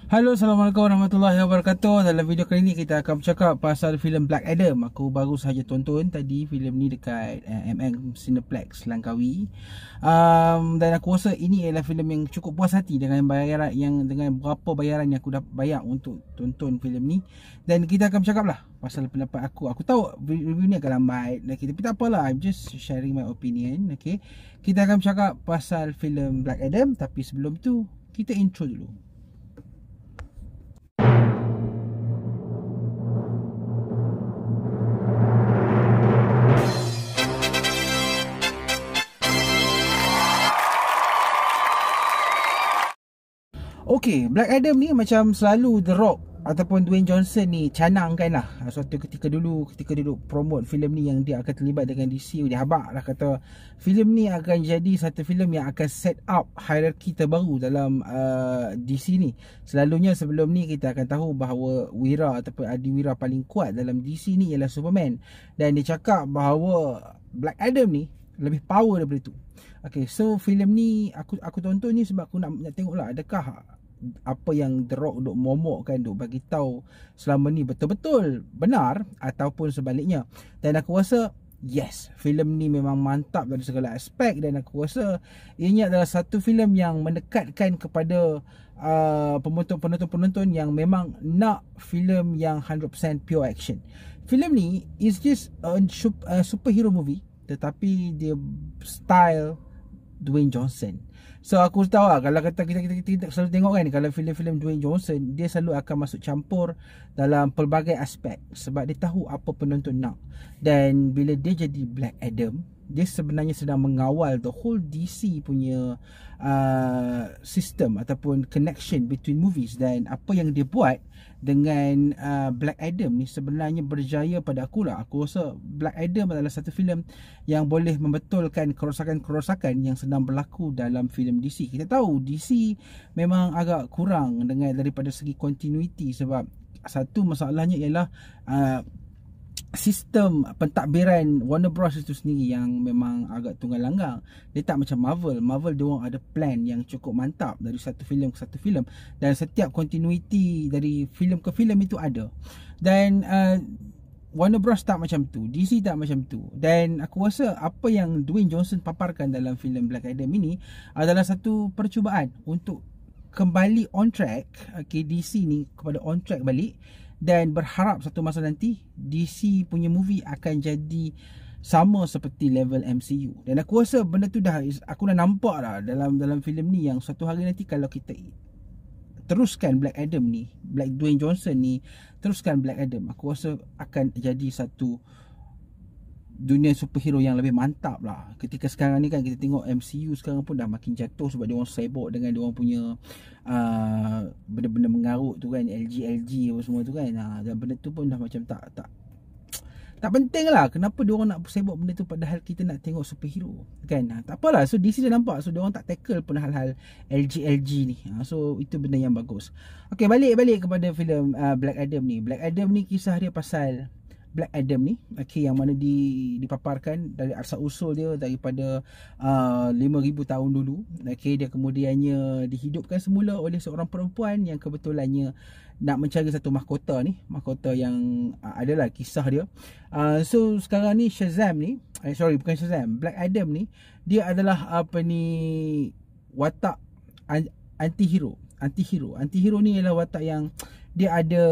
Halo, Assalamualaikum warahmatullahi wabarakatuh. Dalam video kali ini kita akan bercakap pasal filem Black Adam. Aku baru sahaja tonton tadi filem ni dekat MM Cineplex Langkawi. Dan aku rasa ini adalah filem yang cukup puas hati dengan bayaran dengan berapa bayaran yang aku dah bayar untuk tonton filem ni. Dan kita akan bercakap lah pasal pendapat aku. Aku tahu review ni agak lambat, tapi tak apalah, I'm just sharing my opinion. Okay, kita akan bercakap pasal filem Black Adam, tapi sebelum tu kita intro dulu. Okay, Black Adam ni macam selalu The Rock ataupun Dwayne Johnson ni canangkan lah. Suatu ketika dulu promote filem ni yang dia akan terlibat dengan DC, dia habaq lah kata filem ni akan jadi satu filem yang akan set up hierarki terbaru dalam DC ni. Selalunya sebelum ni kita akan tahu bahawa wira ataupun adiwira paling kuat dalam DC ni ialah Superman, dan dia cakap bahawa Black Adam ni lebih power daripada tu. Okay, so filem ni aku tonton ni sebab aku nak tengok lah adakah apa yang The Rock duk momokkan, duk bagi tahu selama ni betul-betul benar ataupun sebaliknya. Dan aku rasa yes, filem ni memang mantap dari segala aspek, dan aku rasa ianya adalah satu filem yang mendekatkan kepada penonton-penonton yang memang nak filem yang 100% pure action. Filem ni is just a superhero movie, tetapi dia style Dwayne Johnson. So aku tahu lah, kalau kata kita selalu tengok kan, kalau filem-filem Dwayne Johnson, dia selalu akan masuk campur dalam pelbagai aspek sebab dia tahu apa penonton nak. Dan bila dia jadi Black Adam, dia sebenarnya sedang mengawal the whole DC punya system ataupun connection between movies. Dan apa yang dia buat dengan Black Adam ni sebenarnya berjaya pada aku lah. Aku rasa Black Adam adalah satu filem yang boleh membetulkan kerosakan-kerosakan yang sedang berlaku dalam filem DC. Kita tahu DC memang agak kurang daripada segi continuity, sebab satu masalahnya ialah sistem pentadbiran Warner Bros itu sendiri yang memang agak tunggal langgang. Dia tak macam Marvel diorang ada plan yang cukup mantap dari satu filem ke satu filem, dan setiap continuity dari filem ke filem itu ada. Dan Warner Bros tak macam tu, DC tak macam tu. Dan aku rasa apa yang Dwayne Johnson paparkan dalam filem Black Adam ini adalah satu percubaan untuk kembali on track. Okay, DC ni kepada on track balik, dan berharap satu masa nanti DC punya movie akan jadi sama seperti level MCU. Dan aku rasa benda tu aku dah nampak lah dalam filem ni, yang satu hari nanti kalau kita teruskan Black Adam ni, Dwayne Johnson ni teruskan Black Adam, aku rasa akan jadi satu dunia superhero yang lebih mantap lah. Ketika sekarang ni kan kita tengok MCU sekarang pun dah makin jatuh sebab dia orang sibuk dengan dia orang punya benda-benda mengarut tu kan, LG apa semua tu kan. Dan benda tu pun dah macam tak penting lah. Kenapa dia orang nak sibuk benda tu padahal kita nak tengok superhero kan. Tak apalah, so DC dah nampak, so dia orang tak tackle pun hal-hal LG ni. So itu benda yang bagus. Okay, balik kepada filem Black Adam ni. Black Adam ni kisah dia pasal Black Adam ni, okay, yang mana dipaparkan dari asal usul dia daripada 5,000 tahun dulu. Okay, dia kemudiannya dihidupkan semula oleh seorang perempuan yang kebetulannya nak mencari satu mahkota yang adalah kisah dia. So sekarang ni Shazam ni, bukan Shazam, Black Adam ni, dia adalah watak anti-hero. Anti-hero ni adalah watak yang dia ada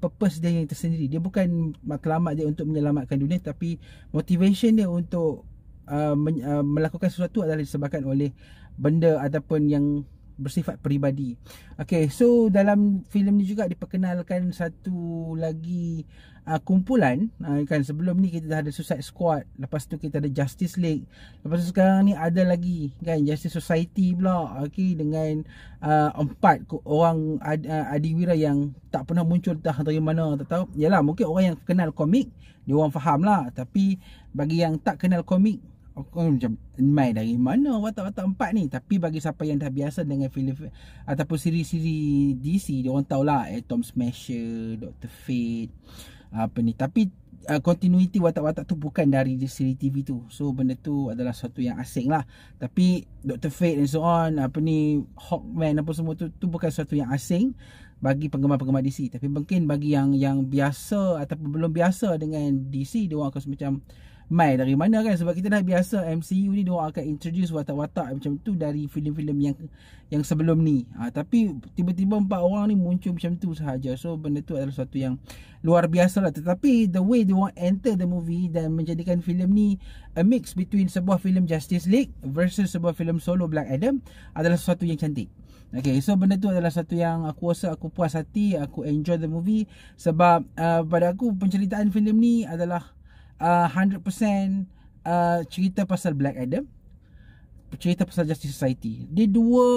purpose dia yang tersendiri. Dia bukan matlamat dia untuk menyelamatkan dunia, tapi motivation dia untuk melakukan sesuatu adalah disebabkan oleh benda ataupun yang bersifat peribadi. Okay, so dalam filem ni juga diperkenalkan satu lagi kumpulan kan. Sebelum ni kita dah ada Suicide Squad, lepas tu kita ada Justice League, lepas tu sekarang ni ada lagi kan Justice Society pula. Okay, dengan 4 orang adiwira yang tak pernah muncul entah dari mana, tak tahu. Yalah, mungkin orang yang kenal komik dia orang faham lah, tapi bagi yang tak kenal komik, macam main dari mana watak-watak 4 ni. Tapi bagi siapa yang dah biasa dengan filem ataupun siri-siri DC, dia orang tahulah Atom Smasher, Dr. Fate, Tapi continuity watak-watak tu bukan dari di siri TV tu. So benda tu adalah satu yang asing lah. Tapi Dr. Fate and so on, apa ni, Hawkman apa semua tu bukan satu yang asing bagi penggemar-penggemar DC. Tapi mungkin bagi yang biasa ataupun belum biasa dengan DC, dia orang akan macam mai dari mana kan, sebab kita dah biasa MCU ni dia orang akan introduce watak-watak macam tu dari filem-filem yang sebelum ni. Tapi tiba-tiba 4 orang ni muncul macam tu sahaja. So benda tu adalah satu yang luar biasa lah. Tetapi the way dia orang enter the movie dan menjadikan filem ni a mix between sebuah filem Justice League versus sebuah filem solo Black Adam adalah sesuatu yang cantik. Okay, so benda tu adalah satu yang aku rasa aku puas hati, aku enjoy the movie. Sebab pada aku penceritaan filem ni adalah 100% cerita pasal Black Adam, cerita pasal Justice Society. Dia dua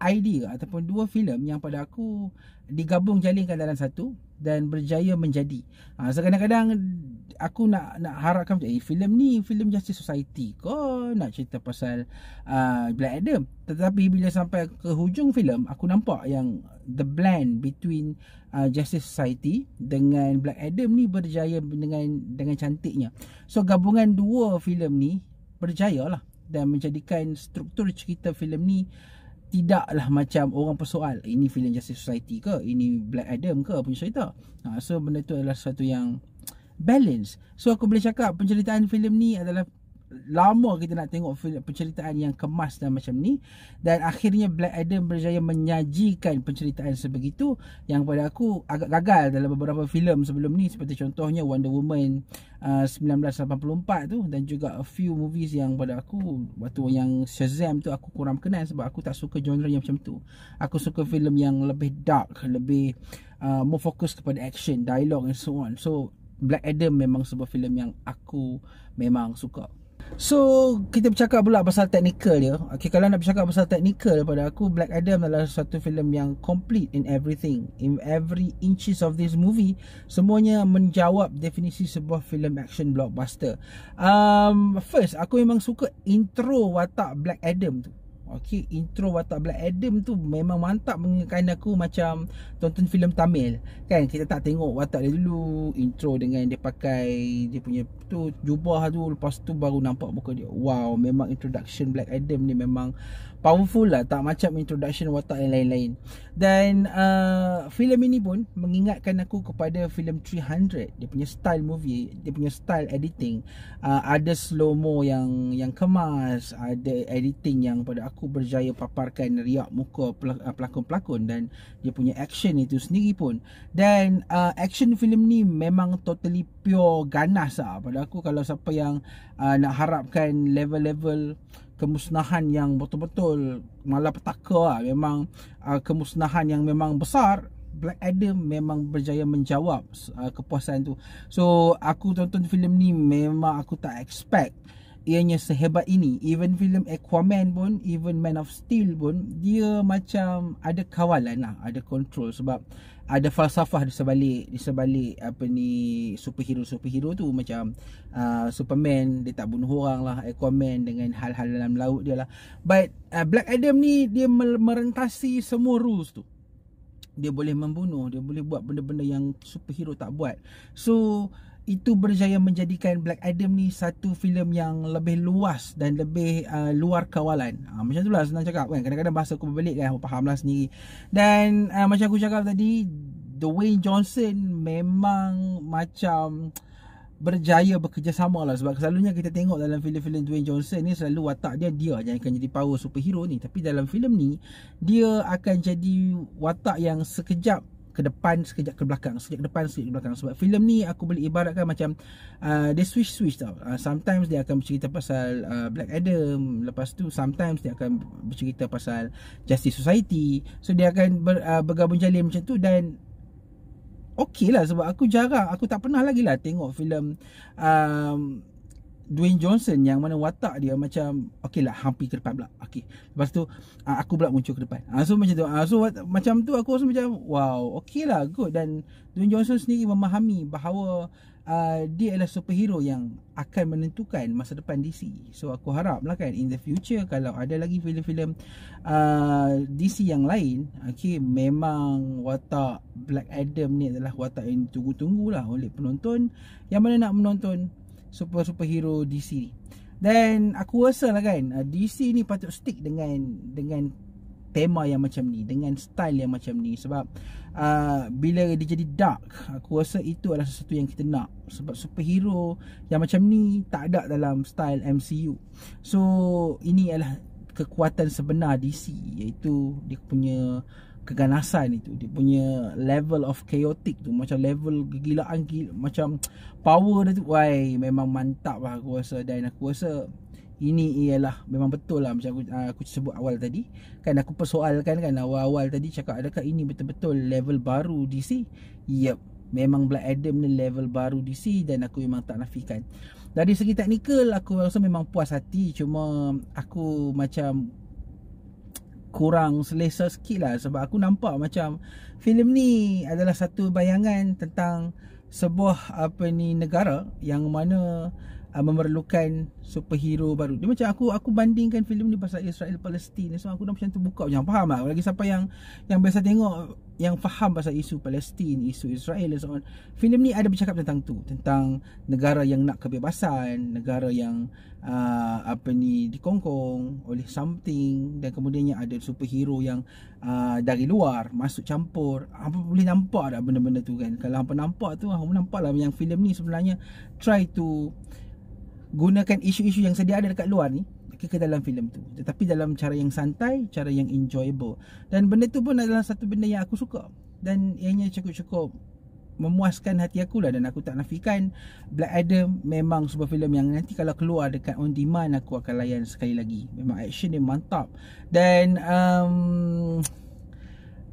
idea ataupun dua filem yang pada aku digabung jalinkan dalam satu dan berjaya menjadi. So kadang-kadang aku nak harapkan filem ni filem Justice Society ke, nak cerita pasal Black Adam. Tetapi bila sampai ke hujung filem, aku nampak yang the blend between Justice Society dengan Black Adam ni berjaya dengan cantiknya. So gabungan dua filem ni berjaya lah dan menjadikan struktur cerita filem ni tidaklah macam orang persoal ini filem Justice Society ke, ini Black Adam ke punya cerita. So benda tu adalah satu yang balance. So aku boleh cakap penceritaan filem ni adalah lama kita nak tengok penceritaan yang kemas dan macam ni, dan akhirnya Black Adam berjaya menyajikan penceritaan sebegitu yang pada aku agak gagal dalam beberapa filem sebelum ni, seperti contohnya Wonder Woman 1984 tu, dan juga a few movies yang pada aku waktu yang Shazam tu aku kurang berkenan sebab aku tak suka genre yang macam tu. Aku suka filem yang lebih dark, lebih more fokus kepada action, dialogue and so on. So Black Adam memang sebuah filem yang aku memang suka. So kita bercakap pula pasal teknikal dia. Okay, kalau nak bercakap pasal teknikal, pada aku Black Adam adalah satu filem yang complete in everything, in every inches of this movie. Semuanya menjawab definisi sebuah filem action blockbuster. First, aku memang suka intro watak Black Adam tu. Okay, intro watak Black Adam tu memang mantap, mengingatkan aku macam tonton filem Tamil kan. Kita tak tengok watak dia dulu, intro dengan dia pakai dia punya tu jubah tu, lepas tu baru nampak muka dia. Wow, memang introduction Black Adam ni memang powerful lah, tak macam introduction watak yang lain-lain. Dan filem ini pun mengingatkan aku kepada filem 300. Dia punya style movie, dia punya style editing, ada slow-mo yang kemas, ada editing yang pada aku berjaya paparkan riak muka pelakon-pelakon, dan dia punya action itu sendiri pun. Dan action filem ni memang totally pure ganas lah. Pada aku, kalau siapa yang nak harapkan level-level kemusnahan yang betul-betul malapetaka lah, memang kemusnahan yang memang besar, Black Adam memang berjaya menjawab kepuasan tu. So aku tonton filem ni memang aku tak expect ianya sehebat ini. Even filem Aquaman pun, even Man of Steel pun, dia macam ada kawalan lah, ada control, sebab ada falsafah di sebalik apa ni superhero tu. Macam Superman, dia tak bunuh orang lah, Aquaman dengan hal-hal dalam laut dia lah. But Black Adam ni dia merentasi semua rules tu. Dia boleh membunuh, dia boleh buat benda-benda yang superhero tak buat. So itu berjaya menjadikan Black Adam ni satu filem yang lebih luas dan lebih luar kawalan. Macam itulah senang cakap kan. Kadang-kadang bahasa aku berbelit kan, aku fahamlah sendiri. Dan macam aku cakap tadi, Dwayne Johnson memang macam berjaya bekerjasama lah. Sebab selalunya kita tengok dalam filem-filem Dwayne Johnson ni, selalu watak dia yang akan jadi power superhero ni. Tapi dalam filem ni, dia akan jadi watak yang sekejap ke depan, sekejap ke belakang, sekejap ke depan, sekejap ke belakang. Sebab filem ni aku boleh ibaratkan macam dia switch tau. Sometimes dia akan bercerita pasal Black Adam, lepas tu sometimes dia akan bercerita pasal Justice Society. So dia akan bergabung jalin macam tu. Dan okey lah, sebab aku tak pernah lagi lah tengok filem Dwayne Johnson yang mana watak dia macam okey lah, hampir ke depan pula. Okey. Lepas tu aku pula muncul ke depan. So macam tu. Macam tu aku rasa macam wow, okey lah, good. Dan Dwayne Johnson sendiri memahami bahawa dia adalah superhero yang akan menentukan masa depan DC. So aku harap lah kan, in the future kalau ada lagi filem-filem DC yang lain, okay, memang watak Black Adam ni adalah watak yang tunggu-tunggu lah oleh penonton yang mana nak menonton superhero DC. Dan aku rasa lah kan, DC ni patut stick dengan tema yang macam ni, dengan style yang macam ni. Sebab bila dia jadi dark, aku rasa itu adalah sesuatu yang kita nak. Sebab superhero yang macam ni tak ada dalam style MCU. So ini adalah kekuatan sebenar DC, iaitu dia punya keganasan itu, dia punya level of chaotic tu, macam level kegilaan, macam power dia tu, why memang mantap lah aku rasa. Dan aku rasa ini ialah memang betul lah macam aku sebut awal tadi kan. Aku persoalkan kan awal-awal tadi, cakap adakah ini betul-betul level baru DC? Yep, memang Black Adam ni level baru DC, dan aku memang tak nafikan. Dari segi teknikal aku rasa memang puas hati, cuma aku macam kurang selesa sikit lah. Sebab aku nampak macam filem ni adalah satu bayangan tentang sebuah negara yang mana memerlukan superhero baru. Dia macam aku bandingkan filem ni pasal Israel Palestin. So aku dah macam terbuka, macam faham lah. Lagi siapa yang biasa tengok, yang faham pasal isu Palestin, isu Israel dan so on. Filem ni ada bercakap tentang tu, tentang negara yang nak kebebasan, negara yang dikongkong oleh something, dan kemudiannya ada superhero yang dari luar masuk campur. Hampa boleh nampak tak benda-benda tu kan? Kalau hampa nampak tu, hampa nampak lah yang filem ni sebenarnya try to gunakan isu-isu yang sedia ada dekat luar ni ke dalam filem tu, tetapi dalam cara yang santai, cara yang enjoyable. Dan benda tu pun adalah satu benda yang aku suka, dan ianya cukup-cukup memuaskan hati aku lah. Dan aku tak nafikan Black Adam memang sebuah filem yang nanti kalau keluar dekat on demand aku akan layan sekali lagi. Memang action dia mantap. Dan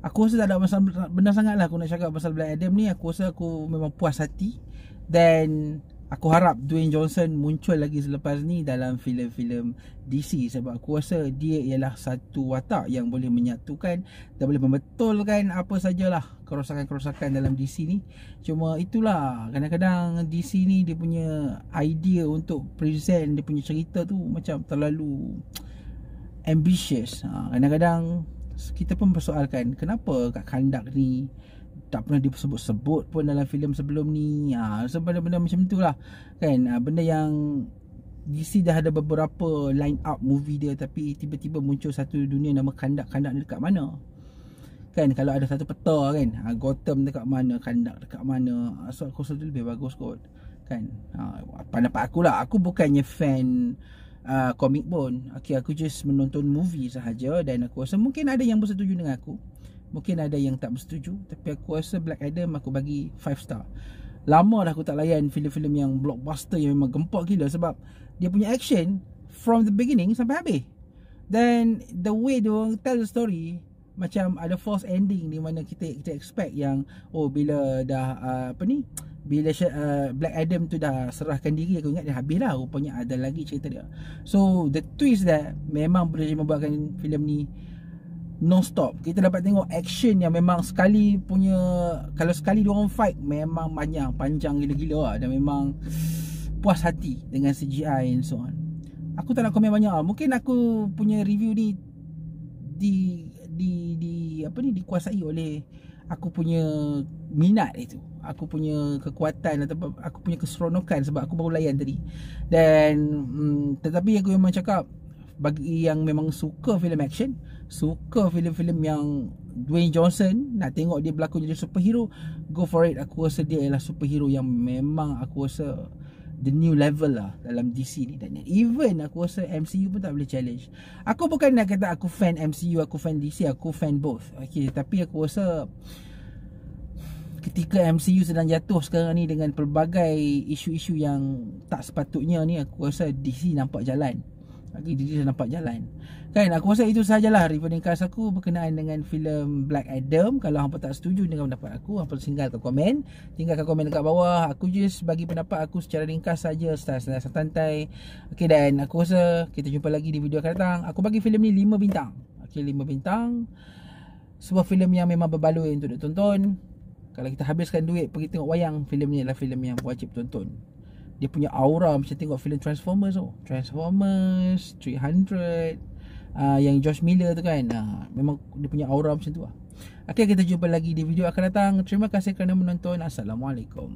aku rasa tak ada masalah, benar sangat lah aku nak cakap pasal Black Adam ni. Aku rasa aku memang puas hati, dan aku harap Dwayne Johnson muncul lagi selepas ni dalam filem-filem DC. Sebab aku rasa dia ialah satu watak yang boleh menyatukan dan boleh membetulkan apa sajalah kerosakan-kerosakan dalam DC ni. Cuma itulah, kadang-kadang DC ni dia punya idea untuk present dia punya cerita tu macam terlalu ambitious. Kadang-kadang kita pun persoalkan kenapa kat Kandak ni tak pernah disebut-sebut pun dalam filem sebelum ni. So benda-benda macam tu lah kan. Benda yang DC dah ada beberapa line up movie dia, tapi tiba-tiba muncul satu dunia nama Kandak. Kandak ni dekat mana kan? Kalau ada satu peta kan, Gotham dekat mana, Kandak dekat mana. So aku rasa tu lebih bagus kot kan. Pendapat aku lah, aku bukannya fan komik pun. Okay, aku just menonton movie sahaja, dan aku rasa mungkin ada yang bersetuju dengan aku, mungkin ada yang tak bersetuju, tapi aku rasa Black Adam aku bagi 5 star. Lama dah aku tak layan filem-filem yang blockbuster yang memang gempak gila, sebab dia punya action from the beginning sampai habis. Dan the way dia orang tell the story, macam ada false ending di mana kita expect yang bila dah bila Black Adam tu dah serahkan diri, aku ingat dia habis lah. Rupanya ada lagi cerita dia. So the twist that memang boleh membuatkan filem ni non-stop. Kita dapat tengok action yang memang sekali punya, kalau sekali diorang fight memang panjang gila-gila lah. Dan memang puas hati dengan CGI and so on. Aku tak nak komen banyak lah. Mungkin aku punya review ni dikuasai oleh aku punya minat itu, aku punya kekuatan atau aku punya keseronokan sebab aku baru layan tadi. Dan tetapi aku memang cakap, bagi yang memang suka filem action, suka filem-filem yang Dwayne Johnson, nak tengok dia berlakon jadi superhero, go for it. Aku rasa dia ialah superhero yang memang aku rasa the new level lah dalam DC ni. Dan even aku rasa MCU pun tak boleh challenge. Aku bukan nak kata aku fan MCU, aku fan DC, aku fan both. Okay, tapi aku rasa ketika MCU sedang jatuh sekarang ni dengan pelbagai isu-isu yang tak sepatutnya ni, aku rasa DC nampak jalan. Lagi dia nampak jalan. Kan aku rasa itu sahajalah review ringkas aku berkenaan dengan filem Black Adam. Kalau hangpa tak setuju dengan pendapat aku, hangpa tinggalkan komen. Tinggalkan komen dekat bawah. Aku just bagi pendapat aku secara ringkas saja, secara santai. Okey, dan aku rasa kita jumpa lagi di video akan datang. Aku bagi filem ni 5 bintang. Okey, 5 bintang. Sebuah filem yang memang berbaloi untuk ditonton. Kalau kita habiskan duit pergi tengok wayang, filem ni adalah filem yang wajib tonton. Dia punya aura macam tengok filem Transformers tu. Transformers 300, yang Josh Miller tu kan. Memang dia punya aura macam tu lah. Okay, kita jumpa lagi di video akan datang. Terima kasih kerana menonton. Assalamualaikum.